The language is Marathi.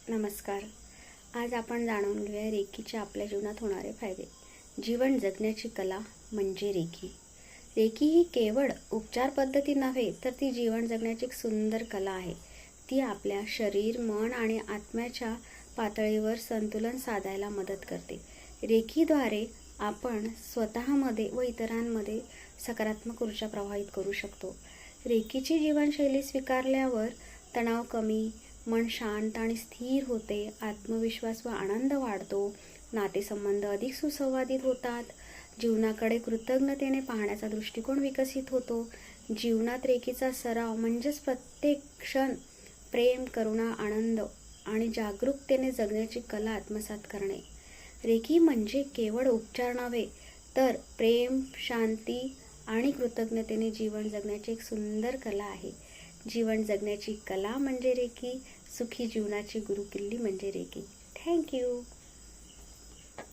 नमस्कार. आज आपण जाणून घेऊया रेकीचे आपल्या जीवनात होणारे फायदे. जीवन जगण्याची कला म्हणजे रेकी. रेकी ही केवळ उपचार पद्धती नव्हे, तर ती जीवन जगण्याची एक सुंदर कला आहे. ती आपल्या शरीर, मन आणि आत्म्याच्या पातळीवर संतुलन साधायला मदत करते. रेकीद्वारे आपण स्वतःमध्ये व इतरांमध्ये सकारात्मक ऊर्जा प्रवाहित करू शकतो. रेकीची जीवनशैली स्वीकारल्यावर तणाव कमी, मन शांत आणि स्थिर होते, आत्मविश्वास व आनंद वाढतो, नातेसंबंध अधिक सुसंवादित होतात, जीवनाकडे कृतज्ञतेने पाहण्याचा दृष्टिकोन विकसित होतो. जीवनात रेकीचा सराव म्हणजेच प्रत्येक क्षण प्रेम, करुणा, आनंद आणि जागरूकतेने जगण्याची कला आत्मसात करणे. रेकी म्हणजे केवळ उपचार नव्हे, तर प्रेम, शांती आणि कृतज्ञतेने जीवन जगण्याची एक सुंदर कला आहे. जीवन जगण्याची कला म्हणजे रेकी. सुखी जीवनाची गुरुकिल्ली म्हणजे रेकी. थँक्यू.